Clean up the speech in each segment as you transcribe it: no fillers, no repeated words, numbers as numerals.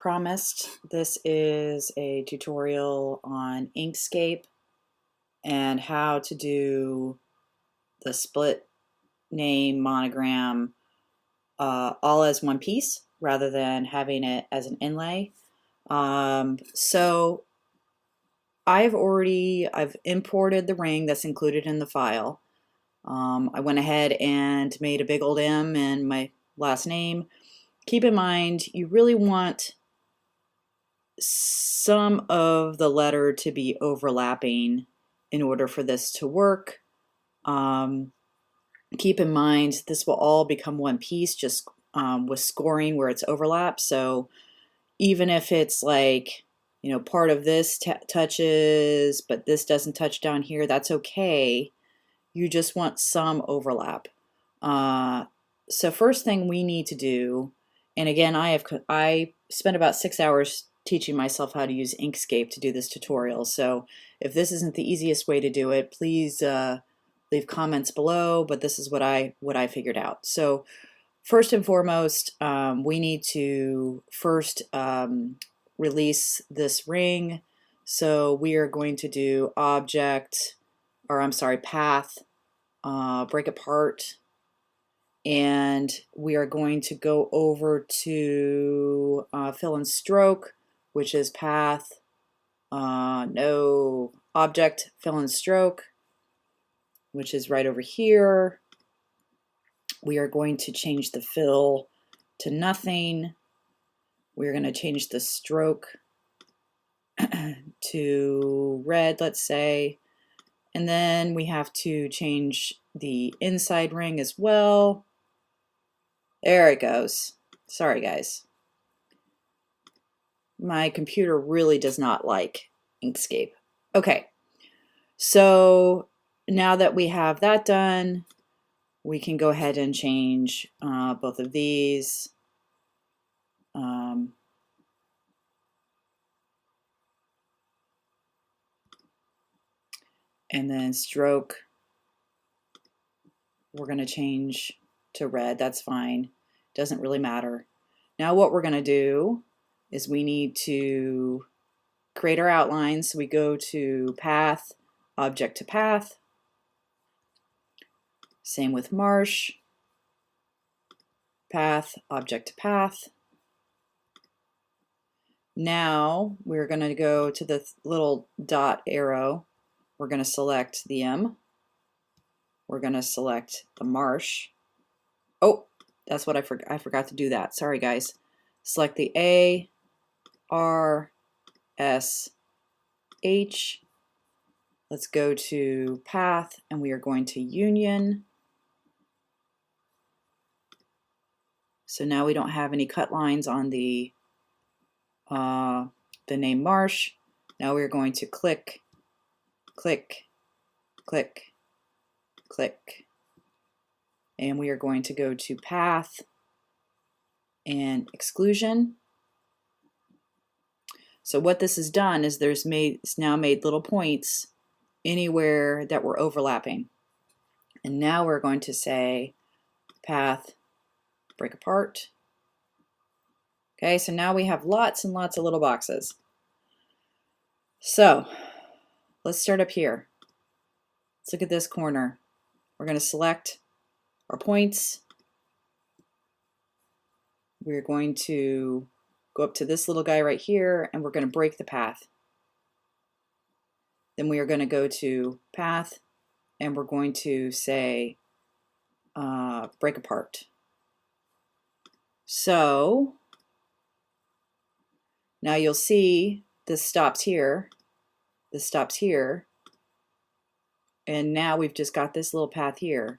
promised, this is a tutorial on Inkscape and how to do the split name monogram all as one piece rather than having it as an inlay. So I've imported the ring that's included in the file. I went ahead and made a big old M in my last name. Keep in mind, you really want some of the letter to be overlapping in order for this to work. Keep in mind, this will all become one piece just with scoring where it's overlap. So even if it's like, you know, part of this touches, but this doesn't touch down here, that's okay. You just want some overlap. So first thing we need to do, and again, I spent about 6 hours teaching myself how to use Inkscape to do this tutorial. So if this isn't the easiest way to do it, please leave comments below, but this is what I figured out. So first and foremost, we need to first release this ring. So we are going to do path, break apart, and we are going to go over to fill and stroke, which is path, no, object, fill and stroke, which is right over here. We are going to change the fill to nothing. We're going to change the stroke to red, let's say. And then we have to change the inside ring as well. There it goes. Sorry, guys. My computer really does not like Inkscape. Okay, so now that we have that done, we can go ahead and change both of these. And then stroke, we're going to change to red. That's fine. Doesn't really matter. Now what we're going to do is we need to create our outlines. So we go to path, object to path. Same with marsh. Path, object to path. Now we're going to go to the little dot arrow. We're going to select the M. We're going to select the marsh. Oh, that's what I forgot to do that. Sorry, guys. Select the A, R, S, H. Let's go to path, and we are going to union. So now we don't have any cut lines on the name marsh. Now we're going to click, click, click, click, and we are going to go to path and exclusion. So what this has done is it's now made little points anywhere that we're overlapping. And now we're going to say path, break apart. Okay, so now we have lots and lots of little boxes. So let's start up here. Let's look at this corner. We're going to select our points. We're going to go up to this little guy right here, and we're going to break the path. Then we are going to go to path, and we're going to say break apart. So now you'll see this stops here, this stops here, and now we've just got this little path here.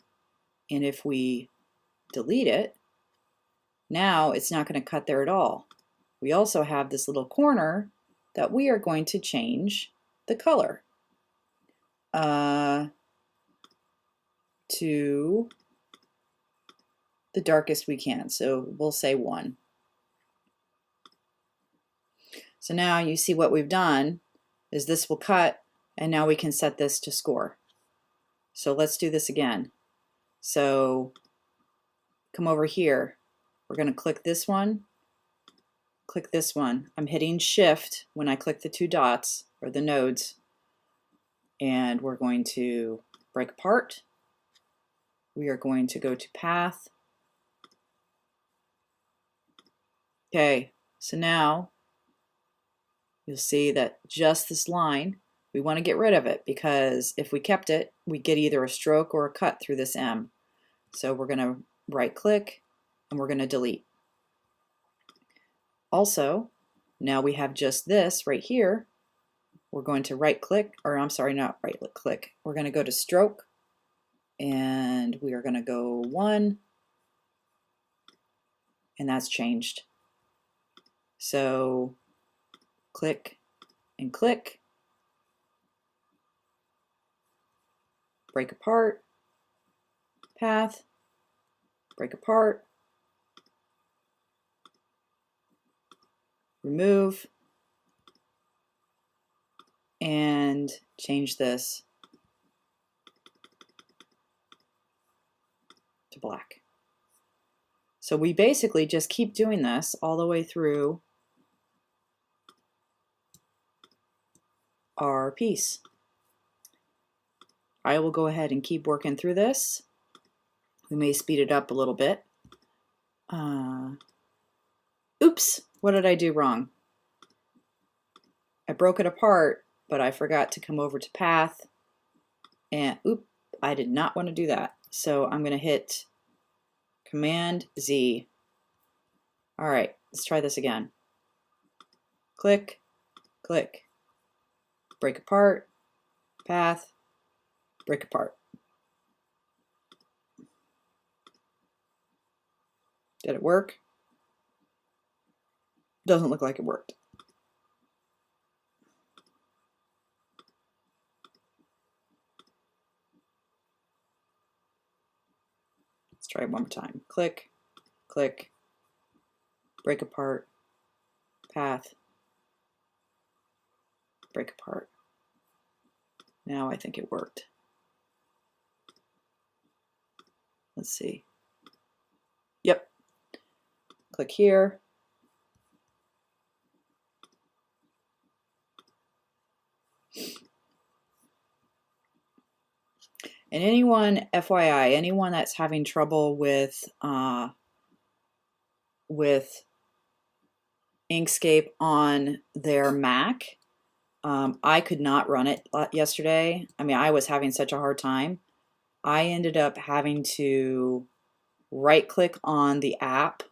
And if we delete it, now it's not going to cut there at all. We also have this little corner that we are going to change the color to the darkest we can. So we'll say 1. So now you see what we've done is this will cut, and now we can set this to score. So let's do this again. So come over here. We're going to click this one, click this one. I'm hitting shift when I click the two dots or the nodes, and we're going to break apart. We are going to go to path. Okay, so now you'll see that just this line, we want to get rid of it because if we kept it, we get either a stroke or a cut through this M. So we're going to right click and we're going to delete. Also, now we have just this right here. We're going to right click, or I'm sorry, not right click. We're going to go to stroke and we are going to go 1, and that's changed. So click and click, break apart, path, break apart, remove, and change this to black. So we basically just keep doing this all the way through our piece. I will go ahead and keep working through this. We may speed it up a little bit. Oops, what did I do wrong? I broke it apart, but I forgot to come over to path, and oop, I did not want to do that. So I'm going to hit Command Z. All right, let's try this again. Click, click, break apart, path, break apart. Did it work? Doesn't look like it worked. Let's try it one more time. Click, click, break apart, path, break apart. Now I think it worked. Let's see. Yep. Click here. And anyone, FYI, anyone that's having trouble with Inkscape on their Mac, I could not run it yesterday. I mean, I was having such a hard time. I ended up having to right click on the app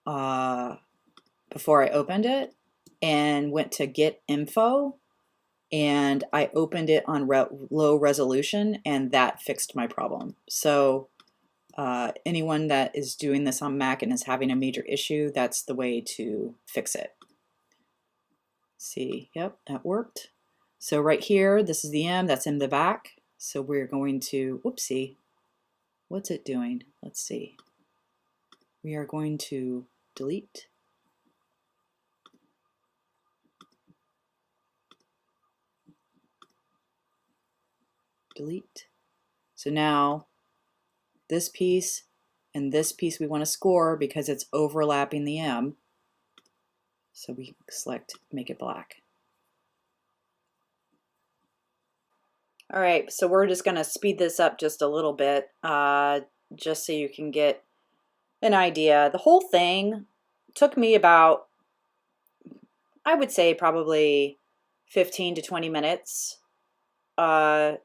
before I opened it and went to get info, and I opened it on low resolution, and that fixed my problem. So anyone that is doing this on Mac and is having a major issue, that's the way to fix it. See, yep, that worked. So right here, this is the M, that's in the back. So we're going to, whoopsie, what's it doing? Let's see. We are going to delete. Delete. So now this piece and this piece we want to score because it's overlapping the M. So we select make it black. All right, so we're just going to speed this up just a little bit, just so you can get an idea. The whole thing took me about, I would say probably 15 to 20 minutes to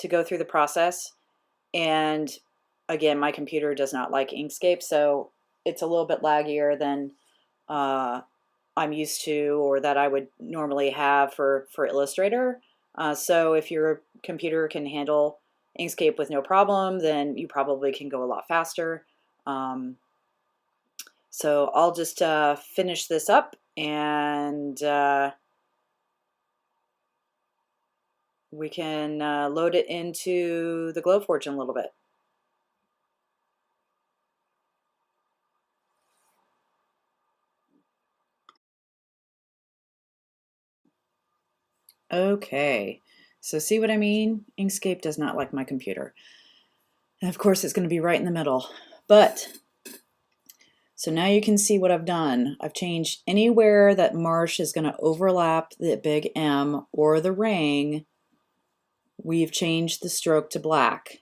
go through the process. And again, my computer does not like Inkscape, so it's a little bit laggier than I'm used to, or that I would normally have for Illustrator. So if your computer can handle Inkscape with no problem, then you probably can go a lot faster. So I'll just finish this up, and we can load it into the Glowforge in a little bit. Okay, so see what I mean? Inkscape does not like my computer. And of course it's going to be right in the middle. But, So now you can see what I've done. I've changed anywhere that marsh is going to overlap the big M or the ring, we've changed the stroke to black.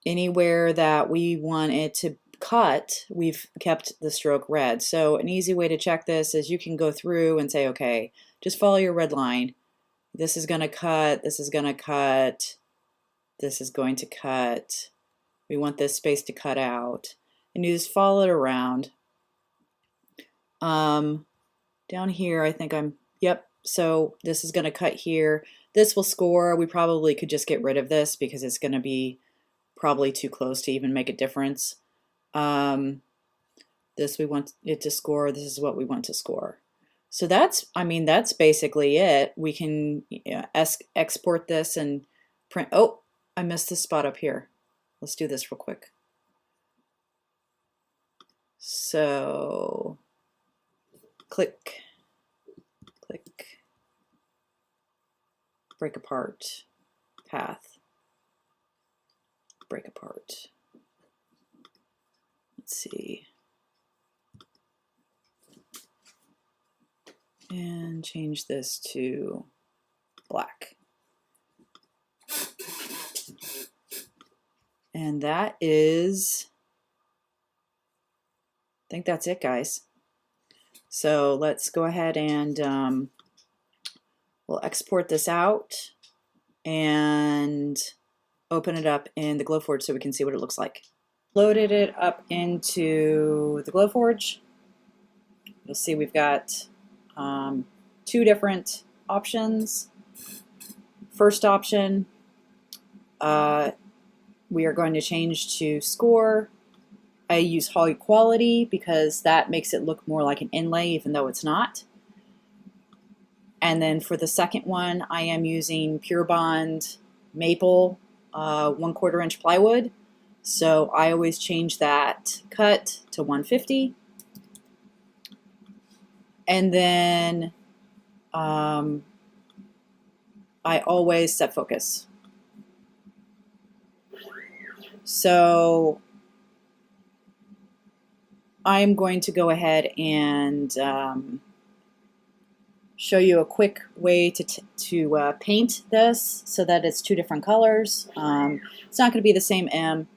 Anywhere that we want it to cut, we've kept the stroke red. So an easy way to check this is you can go through and say, okay, just follow your red line. This is going to cut, this is going to cut, this is going to cut. We want this space to cut out. And you just follow it around. Down here, I think yep, so this is going to cut here. This will score. We probably could just get rid of this because it's going to be probably too close to even make a difference. This we want it to score. This is what we want to score. So that's, I mean, that's basically it. We can export this and print. Oh, I missed this spot up here. Let's do this real quick. So click, click, break apart, path, break apart. Let's see. And change this to black. And that is, I think that's it, guys. So let's go ahead and we'll export this out and open it up in the Glowforge so we can see what it looks like. Loaded it up into the Glowforge. You'll see we've got two different options. First option, we are going to change to score. I use high quality because that makes it look more like an inlay even though it's not. And then for the second one, I am using Purebond maple 1/4 inch plywood. So I always change that cut to 150. And then I always set focus. So I'm going to go ahead and show you a quick way to paint this so that it's two different colors. It's not going to be the same M.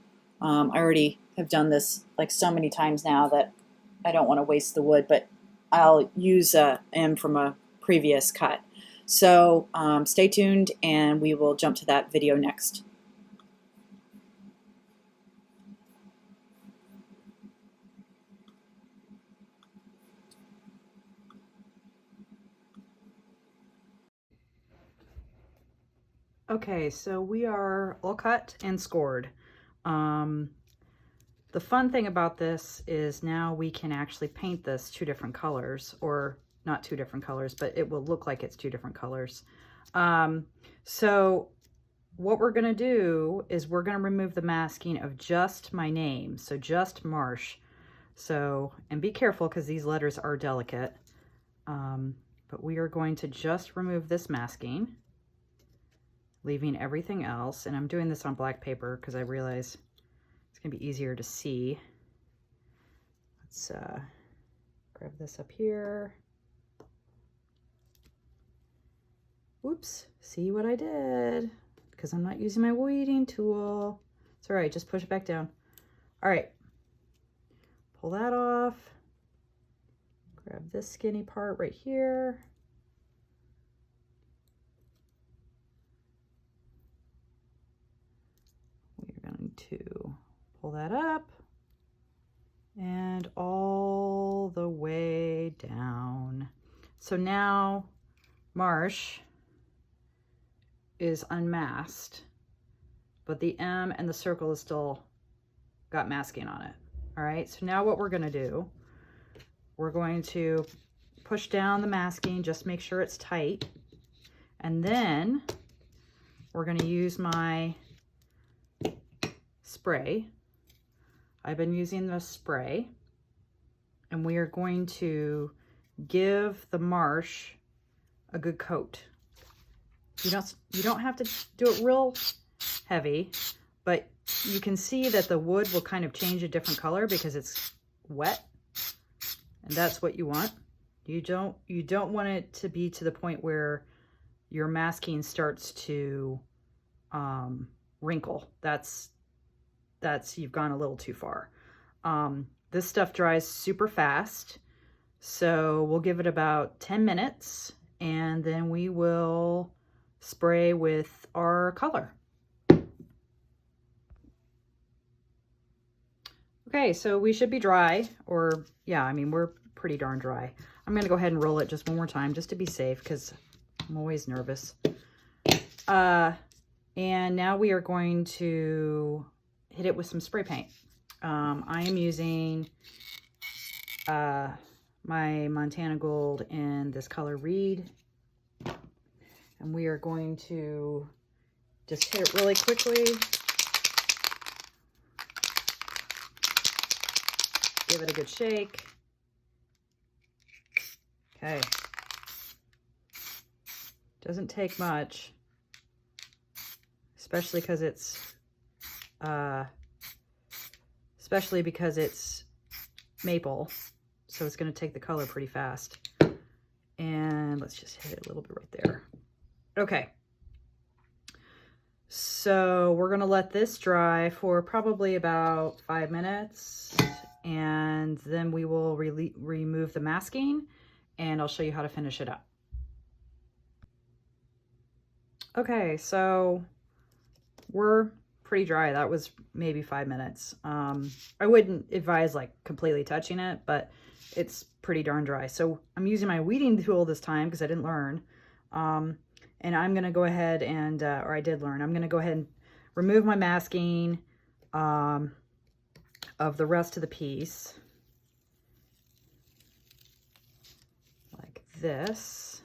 I already have done this like so many times now that I don't want to waste the wood, but I'll use a M from a previous cut. So stay tuned and we will jump to that video next. Okay, so we are all cut and scored. The fun thing about this is now we can actually paint this two different colors, or not two different colors, but it will look like it's two different colors. So what we're gonna do is we're gonna remove the masking of just my name, so just Marsh. So, and be careful because these letters are delicate, but we are going to just remove this masking, leaving everything else. And I'm doing this on black paper because I realize it's gonna be easier to see. Let's grab this up here. Whoops, see what I did? Because I'm not using my weeding tool. It's all right, just push it back down. All right, pull that off. Grab this skinny part right here. We're going to pull that up and all the way down. So now Marsh is unmasked, but the M and the circle is still got masking on it. All right, so now what we're gonna do, we're going to push down the masking, just make sure it's tight. And then we're gonna use my spray. I've been using the spray, and we are going to give the Marsh a good coat. You don't have to do it real heavy, but you can see that the wood will kind of change a different color because it's wet. And that's what you want. You don't want it to be to the point where your masking starts to wrinkle. That's you've gone a little too far. This stuff dries super fast, so we'll give it about 10 minutes and then we will spray with our color. Okay, so we should be dry, or yeah, I mean, we're pretty darn dry. I'm gonna go ahead and roll it just one more time just to be safe because I'm always nervous. And now we are going to hit it with some spray paint. I am using my Montana Gold in this color Reed. And we are going to just hit it really quickly. Give it a good shake. Okay. Doesn't take much, especially because it's maple, so it's going to take the color pretty fast. And let's just hit it a little bit right there. Okay. So we're going to let this dry for probably about 5 minutes, and then we will remove the masking, and I'll show you how to finish it up. Okay, so we're pretty dry. That was maybe 5 minutes. I wouldn't advise like completely touching it, but it's pretty darn dry. So I'm using my weeding tool this time because I didn't learn. And I'm going to go ahead and, or I did learn, I'm going to go ahead and remove my masking of the rest of the piece. Like this.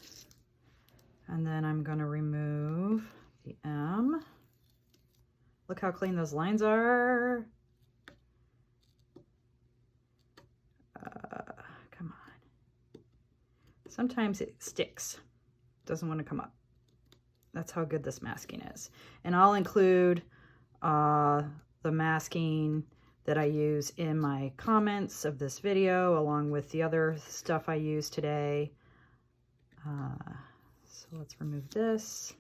And then I'm going to remove the M. Look how clean those lines are. Come on. Sometimes it sticks. Doesn't want to come up. That's how good this masking is. And I'll include the masking that I use in my comments of this video, along with the other stuff I use today. So let's remove this.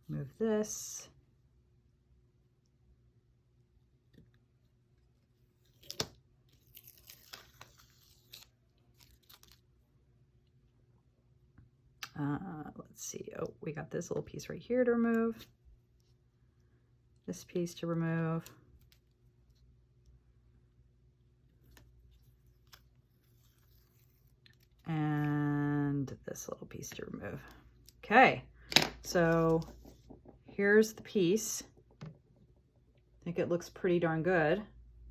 Move this. Let's see. Oh, we got this little piece right here to remove. This piece to remove. And this little piece to remove. Okay, so here's the piece. I think it looks pretty darn good,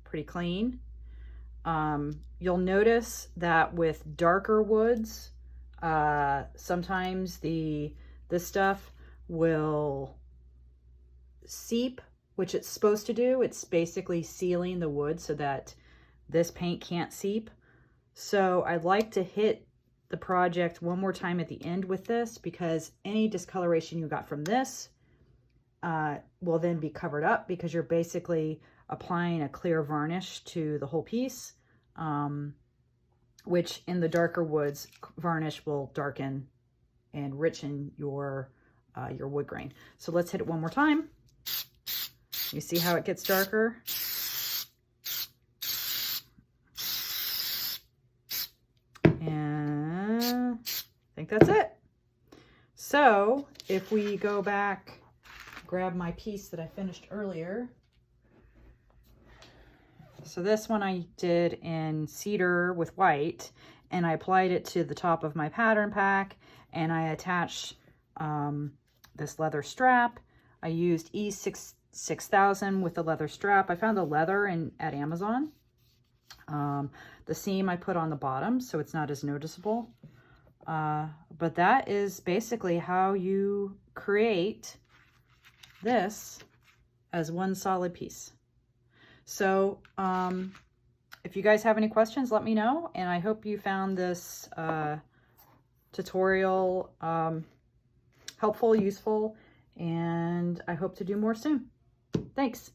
pretty clean. You'll notice that with darker woods, sometimes this stuff will seep, which it's supposed to do. It's basically sealing the wood so that this paint can't seep. So I'd like to hit the project one more time at the end with this, because any discoloration you got from this will then be covered up, because you're basically applying a clear varnish to the whole piece, which in the darker woods, varnish will darken and richen your wood grain. So let's hit it one more time. You see how it gets darker? And I think that's it. So if we go back, grab my piece that I finished earlier. So this one I did in Cedar with white, and I applied it to the top of my pattern pack, and I attached this leather strap. I used E6000 with the leather strap. I found the leather at Amazon. The seam I put on the bottom, so it's not as noticeable. But that is basically how you create this as one solid piece. So if you guys have any questions, let me know. And I hope you found this tutorial helpful, useful, and I hope to do more soon. Thanks.